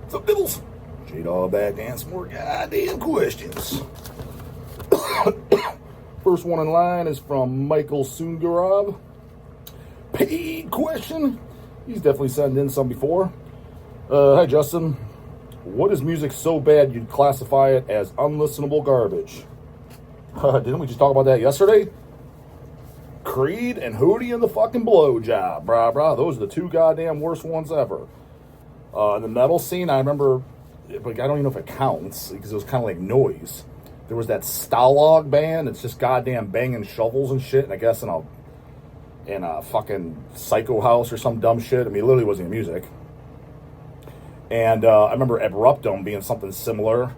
What's up, Dibbles? J-Dawg back to answer more goddamn questions. First one in line is from Michael Sungarov. Paid question. He's definitely sent in some before. Hi, Justin. What is music so bad you'd classify it as unlistenable garbage? Didn't we just talk about that yesterday? Creed and Hootie and the fucking Blowjob, brah. Those are the two goddamn worst ones ever. The metal scene, I remember, like, I don't even know if it counts, because it was kind of like noise. There was that Stalag band, it's just goddamn banging shovels and shit, and I guess in a fucking psycho house or some dumb shit. I mean, it literally wasn't even music. And I remember Abruptum being something similar,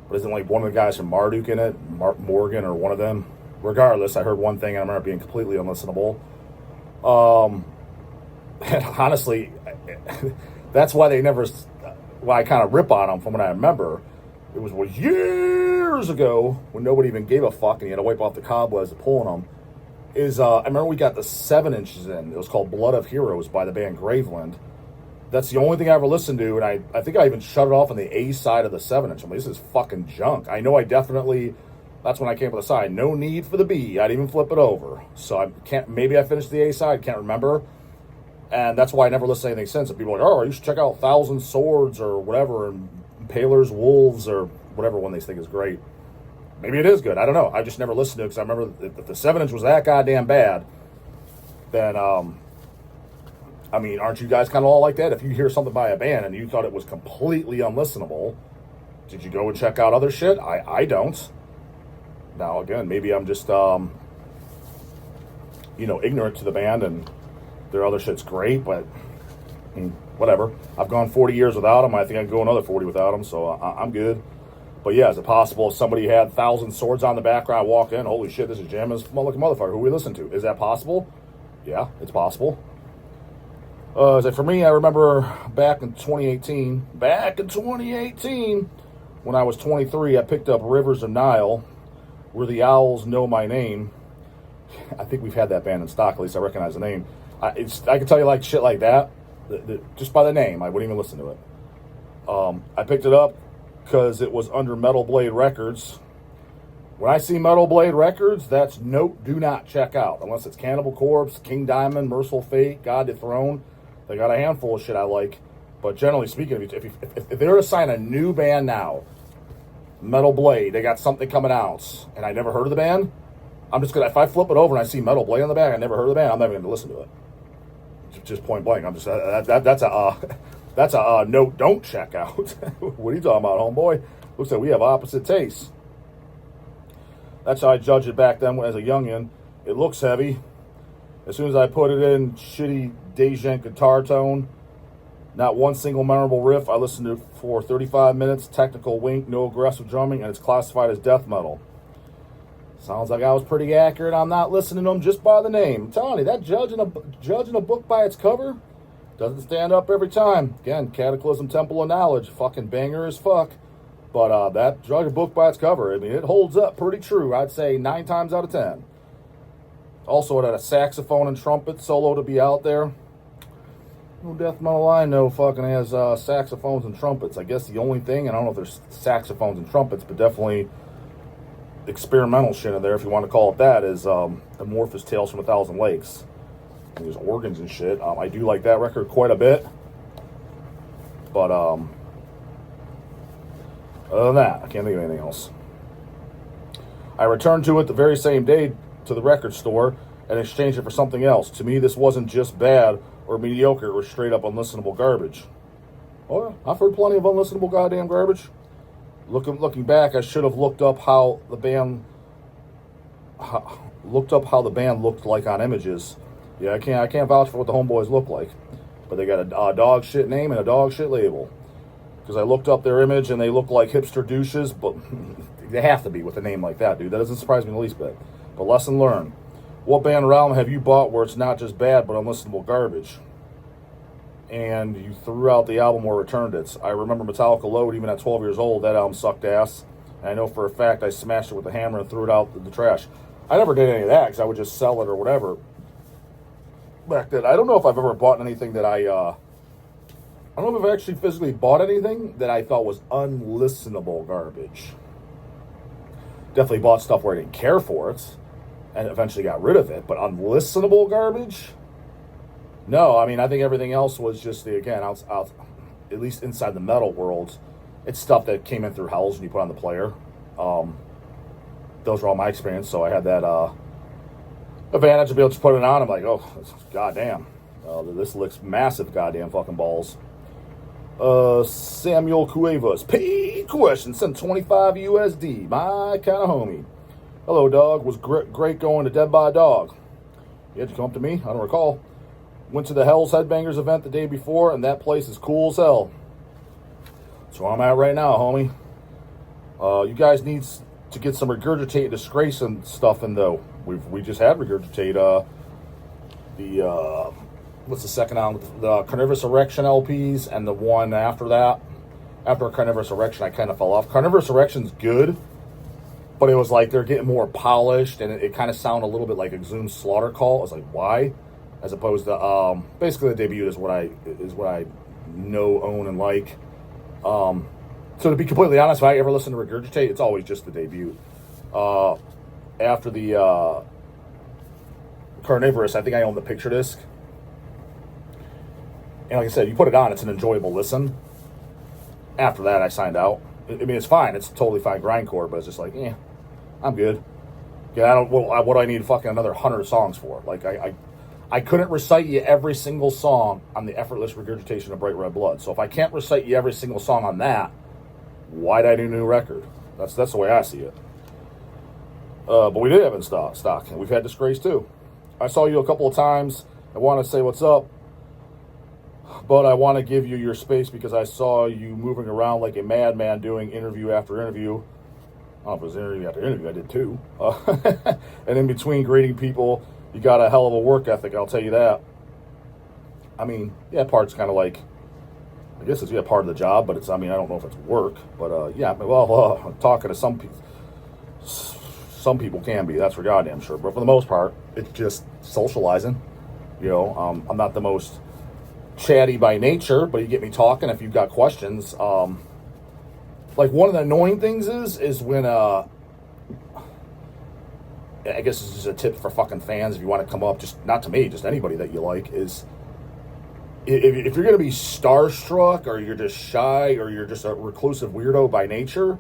but isn't like one of the guys from Marduk in it, Morgan or one of them. Regardless, I heard one thing and I remember it being completely unlistenable. And honestly, that's why they never, why I kind of rip on them from what I remember. It was years ago when nobody even gave a fuck and you had to wipe off the cobwebs of pulling them. I remember we got the 7 inches in. It was called Blood of Heroes by the band Graveland. That's the only thing I ever listened to, and I think I even shut it off on the A side of the 7 inch. I mean, this is fucking junk. I know I definitely, that's when I came up with the side. No need for the B. I'd even flip it over. So maybe I finished the A side, can't remember. And that's why I never listened to anything since. And people are like, oh, you should check out Thousand Swords or whatever, and Paler's Wolves or whatever one they think is great. Maybe it is good. I don't know. I just never listened to it because I remember if the 7 inch was that goddamn bad, then, I mean, aren't you guys kind of all like that? If you hear something by a band and you thought it was completely unlistenable, did you go and check out other shit? I don't. Now, again, maybe I'm just, ignorant to the band and their other shit's great, but I mean, whatever. I've gone 40 years without them. I think I can go another 40 without them, so I'm good. But yeah, is it possible if somebody had Thousand Swords on the background, walk in, holy shit, this is jamming as like a motherfucker, who we listen to? Is that possible? Yeah, it's possible. For me, I remember back in 2018, when I was 23, I picked up Rivers of Nile, Where the Owls Know My Name. I think we've had that band in stock, at least I recognize the name. I can tell you like shit like that, just by the name, I wouldn't even listen to it. I picked it up because it was under Metal Blade Records. When I see Metal Blade Records, that's note, do not check out, unless it's Cannibal Corpse, King Diamond, Merciful Fate, God Dethroned. They got a handful of shit I like, but generally speaking, if they were to sign a new band now, Metal Blade, they got something coming out, and I never heard of the band, I'm just gonna, if I flip it over and I see Metal Blade on the back, I never heard of the band, I'm never gonna listen to it. Just point blank. I'm just that's a note. Don't check out. What are you talking about, homeboy? Looks like we have opposite tastes. That's how I judged it back then as a youngin. It looks heavy. As soon as I put it in shitty Deicide guitar tone, not one single memorable riff. I listened to it for 35 minutes, technical wink, no aggressive drumming, and it's classified as death metal. Sounds like I was pretty accurate. I'm not listening to them just by the name. I'm telling you, that judging a book by its cover doesn't stand up every time. Again, Cataclysm Temple of Knowledge, fucking banger as fuck. But that judge a book by its cover, I mean, it holds up pretty true. I'd say 9 times out of 10. Also, it had a saxophone and trumpet solo to be out there. No death metal I know fucking has saxophones and trumpets. I guess the only thing, and I don't know if there's saxophones and trumpets, but definitely experimental shit in there, if you want to call it that, is Amorphous Tales from a Thousand Lakes. And there's organs and shit. I do like that record quite a bit. But other than that, I can't think of anything else. I returned to it the very same day to the record store and exchanged it for something else. To me, this wasn't just bad or mediocre, it was straight up unlistenable garbage. Oh, I've heard plenty of unlistenable goddamn garbage. Looking back, I should have looked up how the band looked like on images. Yeah, I can't vouch for what the homeboys look like, but they got a dog shit name and a dog shit label. Because I looked up their image and they look like hipster douches, but they have to be with a name like that, dude. That doesn't surprise me the least bit. But lesson learned. What band or album have you bought where it's not just bad but unlistenable garbage? And you threw out the album or returned it. I remember Metallica Load, even at 12 years old, that album sucked ass. And I know for a fact I smashed it with a hammer and threw it out the trash. I never did any of that because I would just sell it or whatever back then. I don't know if I've ever bought anything that I I don't know if I've actually physically bought anything that I thought was unlistenable garbage. Definitely bought stuff where I didn't care for it and eventually got rid of it. But unlistenable garbage? No, I mean, I think everything else was just, again, out, at least inside the metal world, it's stuff that came in through Hells and you put on the player. Those were all my experience, so I had that advantage to be able to put it on. I'm like, oh, goddamn. This licks massive goddamn fucking balls. Samuel Cuevas, paid question, sent 25 USD, my kind of homie. Hello, Dawg. Was great going to Dead by Dog. You had to come up to me? I don't recall. Went to the Hell's Headbangers event the day before, and that place is cool as hell. That's where I'm at right now, homie. You guys need to get some Regurgitate Disgrace and stuff in, though. We just had Regurgitate, what's the second album? The Carnivorous Erection LPs, and the one after that. After Carnivorous Erection, I kind of fell off. Carnivorous Erection's good, but it was like they're getting more polished, and it kind of sounded a little bit like Exhumed Slaughter Call. I was like, why? As opposed to, basically the debut is what I know, own, and like. So to be completely honest, if I ever listen to Regurgitate, it's always just the debut. After the Carnivorous, I think I own the picture disc. And like I said, you put it on, it's an enjoyable listen. After that, I signed out. I mean, it's fine. It's totally fine grindcore, but it's just like, I'm good. Yeah, what do I need fucking another 100 songs for? Like, I couldn't recite you every single song on the Effortless Regurgitation of Bright Red Blood. So if I can't recite you every single song on that, why'd I do a new record? That's the way I see it. But we did have in stock, and we've had Disgrace too. I saw you a couple of times. I want to say what's up, but I want to give you your space because I saw you moving around like a madman doing interview after interview. I don't know if it was interview after interview. I did too. And in between greeting people, you got a hell of a work ethic, I'll tell you that. I mean, part's kind of like, I guess it's part of the job, but I don't know if it's work. But talking to some people can be, that's for goddamn sure. But for the most part, it's just socializing. I'm not the most chatty by nature, but you get me talking if you've got questions. Like one of the annoying things is when I guess this is a tip for fucking fans if you want to come up, just not to me, just anybody that you like, is if you're going to be starstruck or you're just shy or you're just a reclusive weirdo by nature,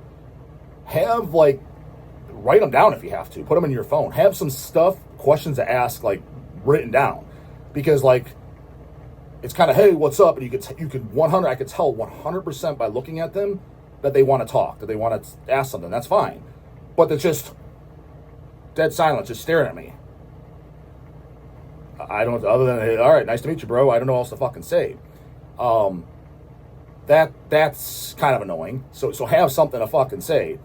have write them down if you have to. Put them in your phone. Have some questions to ask, written down. Because, it's kind of, hey, what's up? And you could 100, I could tell 100% by looking at them that they want to talk, that they want to ask something. That's fine. But they're just dead silent, just staring at me. I don't, other than, hey, all right, nice to meet you, bro. I don't know what else to fucking say. That's kind of annoying. So have something to fucking say.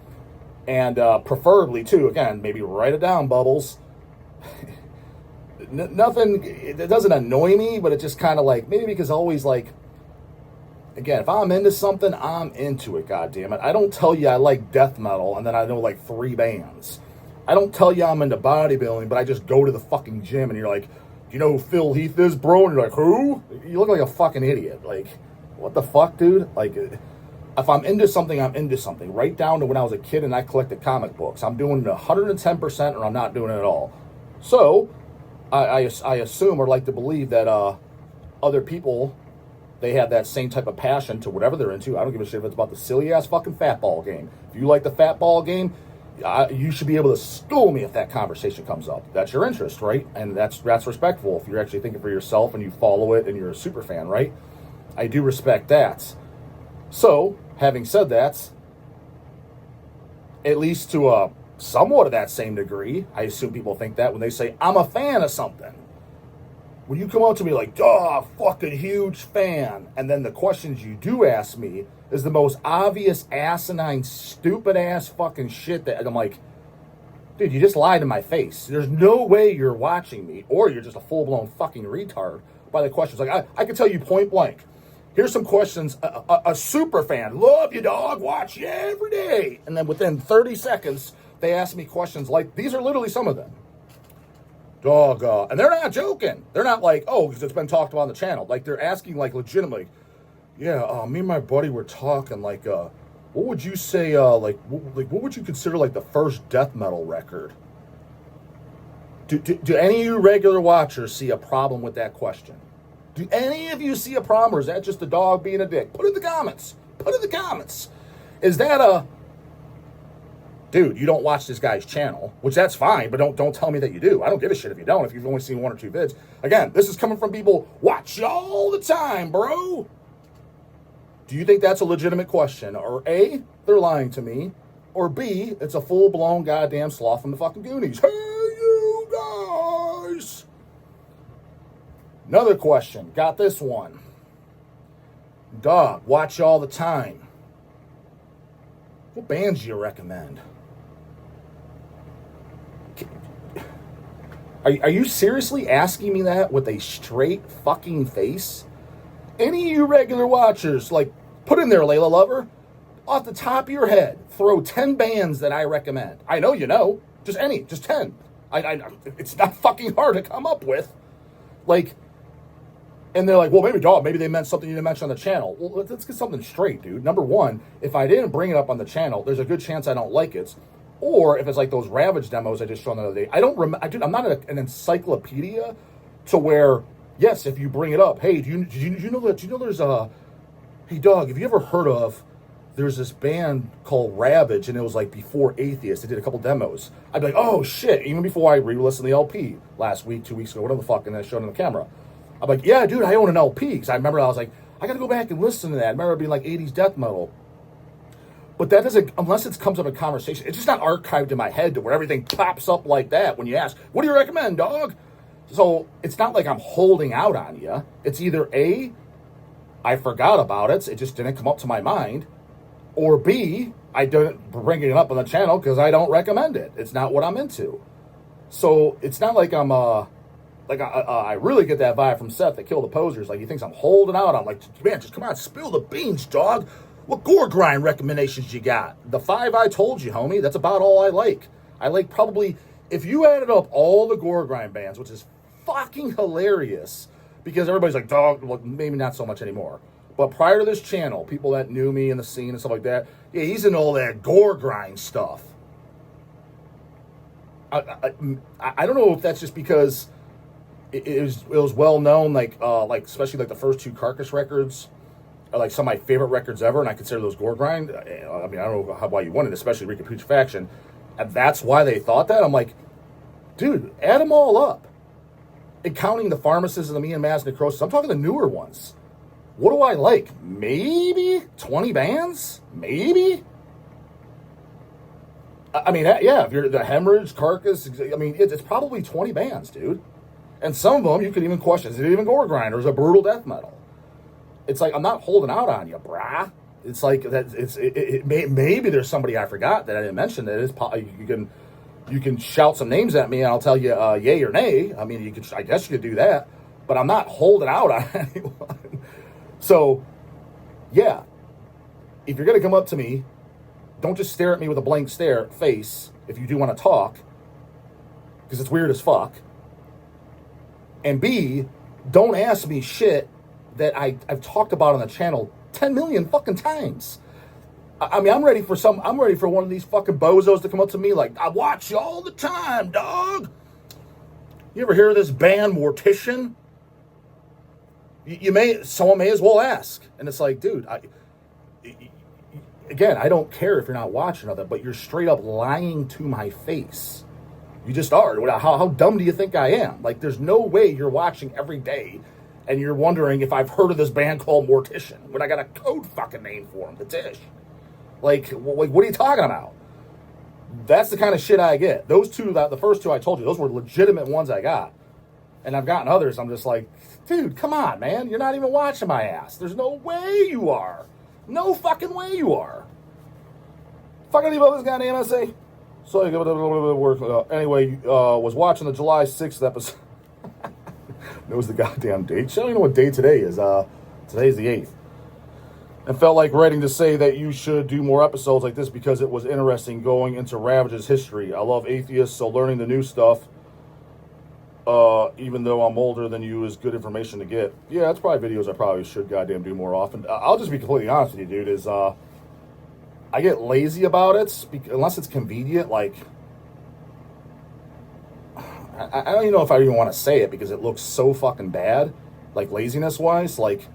And preferably, too, again, maybe write it down, Bubbles. Nothing, it doesn't annoy me, but it's just kind of maybe because always again, if I'm into something, I'm into it, goddammit. I don't tell you I like death metal and then I know 3 bands. I don't tell you I'm into bodybuilding, but I just go to the fucking gym and you're like, you know who Phil Heath is, bro? And you're like, who? You look like a fucking idiot. What the fuck, dude? If I'm into something, I'm into something. Right down to when I was a kid and I collected comic books. I'm doing it 110% or I'm not doing it at all. So, I assume or like to believe that other people, they have that same type of passion to whatever they're into. I don't give a shit if it's about the silly-ass fucking fat ball game. If you like the fat ball game, you should be able to school me if that conversation comes up. That's your interest, right? And that's respectful if you're actually thinking for yourself and you follow it and you're a super fan, right? I do respect that. So, having said that, at least to somewhat of that same degree, I assume people think that when they say, I'm a fan of something. When you come up to me fucking huge fan, and then the questions you do ask me is the most obvious, asinine, stupid-ass fucking shit that I'm like, dude, you just lied in my face. There's no way you're watching me, or you're just a full-blown fucking retard by the questions. I can tell you point blank. Here's some questions. A super fan, love you, dog, watch you every day. And then within 30 seconds, they ask me questions these are literally some of them. Dog, and they're not joking. They're not because it's been talked about on the channel. They're asking legitimately, Yeah, me and my buddy were talking, like, what would you say, what would you consider, like, the first death metal record? Do any of you regular watchers see a problem with that question? Do any of you see a problem, or is that just the dog being a dick? Put it in the comments. Put it in the comments. Is that a... Dude, you don't watch this guy's channel, which that's fine, but don't tell me that you do. I don't give a shit if you don't, if you've only seen 1 or 2 vids. Again, this is coming from people, watch all the time, bro. Do you think that's a legitimate question? Or A, they're lying to me, or B, it's a full-blown goddamn sloth from the fucking Goonies. Hey, you guys! Another question. Got this one. Dawg, watch all the time. What bands do you recommend? Are you seriously asking me that with a straight fucking face? Any of you regular watchers, like, put in there, Layla Lover, off the top of your head, throw 10 bands that I recommend. I know you know. Just any. Just 10. It's not fucking hard to come up with. Like, and they're like, well, maybe, Dawg, maybe they meant something you didn't mention on the channel. Well, let's get something straight, dude. Number one, if I didn't bring it up on the channel, there's a good chance I don't like it. Or if it's like those Ravage demos I just showed the other day, I don't remember. Dude, I'm not an encyclopedia to where, yes, if you bring it up, hey, do you know there's a, hey, Dawg, have you ever heard of, there's this band called Ravage, and it was like before Atheist. They did a couple demos. I'd be like, oh shit, even before I re-listened to the LP last week, 2 weeks ago, whatever the fuck, and I showed it on the camera. I'm like, yeah, dude, I own an LP. Because I remember I was like, I got to go back and listen to that. I remember it being like 80s death metal. But that doesn't, unless it comes up in conversation, it's just not archived in my head to where everything pops up like that when you ask, what do you recommend, Dawg? So it's not like I'm holding out on you. It's either A, I forgot about it, it just didn't come up to my mind, or B, I didn't bring it up on the channel because I don't recommend it. It's not what I'm into. So it's not like I'm, I really get that vibe from Seth that Kill the Posers. Like, he thinks I'm holding out. I'm like, man, just come on, spill the beans, Dawg. What gore grind recommendations you got? The 5 I told you, homie. That's about all I like. I like probably, if you added up all the gore grind bands, which is fucking hilarious, because everybody's like, Dawg, well, maybe not so much anymore. But prior to this channel, people that knew me in the scene and stuff like that, yeah, he's in all that gore grind stuff. I don't know if that's just because it was well known, like especially like the first 2 Carcass records are like some of my favorite records ever, and I consider those gore grind. I mean, I don't know why you wanted, especially Recaputrifaction, and that's why they thought that. I'm like, dude, add them all up, and counting the Pharmacists and the Me and Mass Necrosis. I'm talking the newer ones. What do I like? Maybe 20 bands? Maybe? I mean, yeah, if you're the Hemorrhage, Carcass, I mean, it's probably 20 bands, dude. And some of them you could even question, is it even gore grind or is it brutal death metal? It's like, I'm not holding out on you, brah. It's like that. Maybe there's somebody I forgot that I didn't mention that is. You can shout some names at me and I'll tell you yay or nay. I mean, I guess you could do that, but I'm not holding out on anyone. So, yeah, if you're gonna come up to me, don't just stare at me with a blank face. If you do want to talk, because it's weird as fuck. And B, don't ask me shit that I've talked about on the channel 10 million fucking times. I mean, I'm ready for one of these fucking bozos to come up to me like, I watch you all the time, Dawg. You ever hear of this band Mortician? Someone may as well ask. And it's like, dude, again, I don't care if you're not watching of it, but you're straight up lying to my face. You just are. How dumb do you think I am? Like, there's no way you're watching every day and you're wondering if I've heard of this band called Mortician when I got a code fucking name for them, the TISH. Like, what are you talking about? That's the kind of shit I get. Those 2, the first 2 I told you, those were legitimate ones I got. And I've gotten others, I'm just like, dude, come on, man. You're not even watching my ass. There's no way you are. No fucking way you are. Fucking leave up this goddamn essay. So I give it a little bit of work. Anyway, was watching the July 6th episode. Knows the goddamn date. I don't even know what day today is. Today's the 8th. And felt like writing to say that you should do more episodes like this because it was interesting going into Ravage's history. I love atheists, so learning the new stuff Even though I'm older than you is good information to get. Yeah, that's probably videos I probably should goddamn do more often. I'll just be completely honest with you, dude, is I get lazy about it unless it's convenient. Like, I don't even know if I even want to say it because it looks so fucking bad, like laziness-wise, like,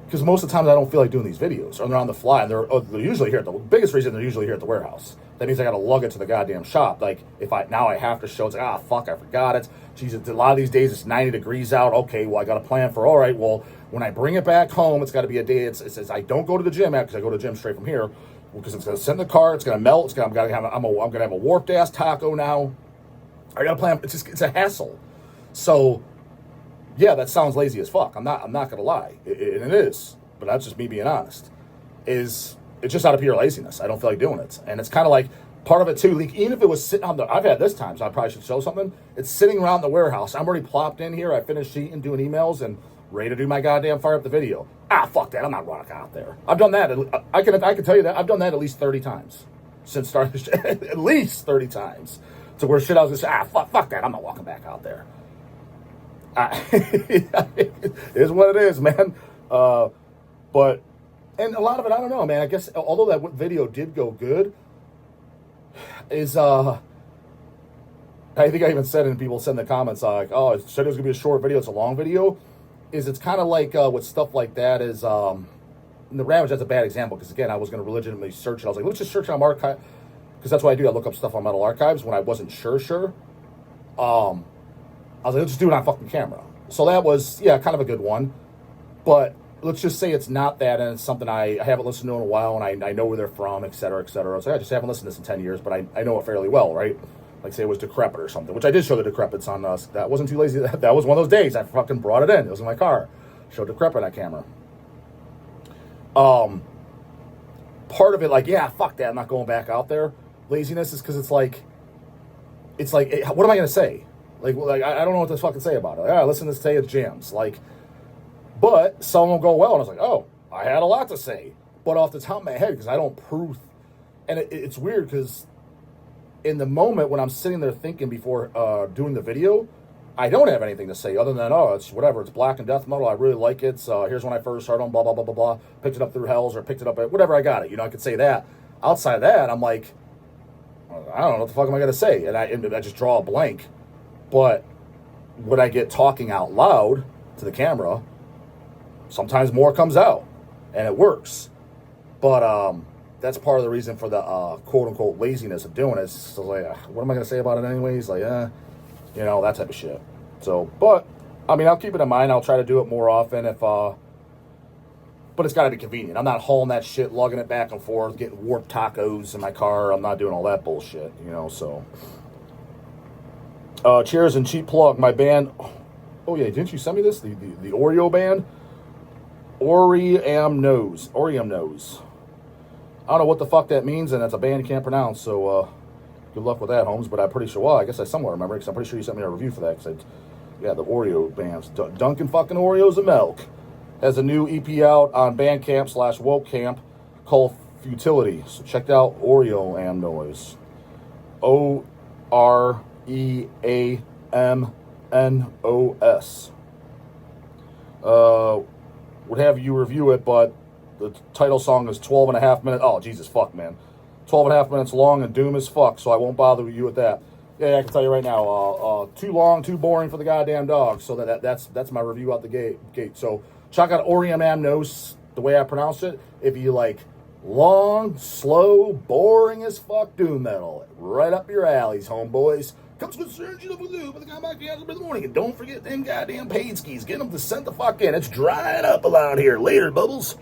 because most of the times I don't feel like doing these videos, or they're on the fly, and they're usually here. The biggest reason they're usually here at the warehouse. That means I got to lug it to the goddamn shop. Like, if I have to show, it's like, fuck, I forgot it. Jesus, a lot of these days it's 90 degrees out. Okay, well, I got a plan for, all right, well, when I bring it back home, it's got to be a day. It says I don't go to the gym because I go to the gym straight from here, because it's going to sit in the car, it's going to melt, I'm going to have a warped ass taco now. I got a plan. It's a hassle. So, yeah, that sounds lazy as fuck. I'm not gonna lie, and it is. But that's just me being honest. It's just out of pure laziness. I don't feel like doing it, and it's kind of like part of it too. Like, even if it was sitting on the, I've had this time, so I probably should show something. It's sitting around the warehouse. I'm already plopped in here. I finished eating, doing emails, and ready to do my goddamn fire up the video. Fuck that. I'm not running out there. I've done that. I can tell you that I've done that at least 30 times since starting. At least 30 times. To where shit I was gonna say, fuck that. I'm not walking back out there. It is what it is, man. But, and a lot of it, I don't know, man. I guess, although that video did go good, is, I think I even said it, and people said in the comments, like, oh, it said it was gonna be a short video, it's a long video. It's kind of like, with stuff like that is, and the Ravage, that's a bad example, because again, I was gonna legitimately search it. I was like, let's just search on archive, because that's what I do. I look up stuff on Metal Archives when I wasn't sure. I was like, let's just do it on fucking camera. So that was, yeah, kind of a good one. But let's just say it's not that, and it's something I haven't listened to in a while, and I know where they're from, et cetera, et cetera. So I just haven't listened to this in 10 years, but I know it fairly well, right? Like, say it was Decrepit or something, which I did show the Decrepits on us. That wasn't too lazy. That was one of those days. I fucking brought it in. It was in my car. Showed Decrepit on camera. Part of it, like, yeah, fuck that. I'm not going back out there. Laziness is because it's like, what am I going to say? Like, I don't know what to fucking say about it. Like, listen to this today, it's jams. Like, but some will go well, and I was like, oh, I had a lot to say. But off the top of my head, because I don't proof, and it's weird, because in the moment when I'm sitting there thinking before doing the video, I don't have anything to say other than, oh, it's whatever, it's black and death metal, I really like it, so here's when I first started on blah, blah, blah, blah, blah, picked it up through Hells, or picked it up at whatever, I got it, I could say that. Outside of that, I'm like, I don't know what the fuck am I going to say, and I just draw a blank. But when I get talking out loud to the camera, sometimes more comes out, and it works. But that's part of the reason for the quote-unquote laziness of doing it. So like, what am I going to say about it anyways? Like, that type of shit. So, but, I mean, I'll keep it in mind. I'll try to do it more often but it's got to be convenient. I'm not hauling that shit, lugging it back and forth, getting warped tacos in my car. I'm not doing all that bullshit, so. Cheers and cheap plug. My band. Oh yeah, didn't you send me this? The Oreo band. Oriam Nose. I don't know what the fuck that means, and that's a band you can't pronounce. So good luck with that, Holmes. But I'm pretty sure. Well, I guess I somewhat remember because I'm pretty sure you sent me a review for that. The Oreo bands. Dunkin' fucking Oreos and milk has a new EP out on Bandcamp/Wokecamp called Futility. So check out Oreo Am Noise. OREAMNOS. Would have you review it, but the title song is 12 and a half minutes. Oh, Jesus, fuck, man. 12 and a half minutes long and doom as fuck, so I won't bother you with that. Yeah, I can tell you right now, too long, too boring for the goddamn dog, so that's my review out the gate. So check out Oriam the way I pronounce it, if you like long, slow, boring as fuck doom metal. Right up your alleys, homeboys. Comes with surgery of blue, but the guy back in the morning. And don't forget them goddamn paid skis. Get them to send the fuck in. It's drying up around here. Later, Bubbles.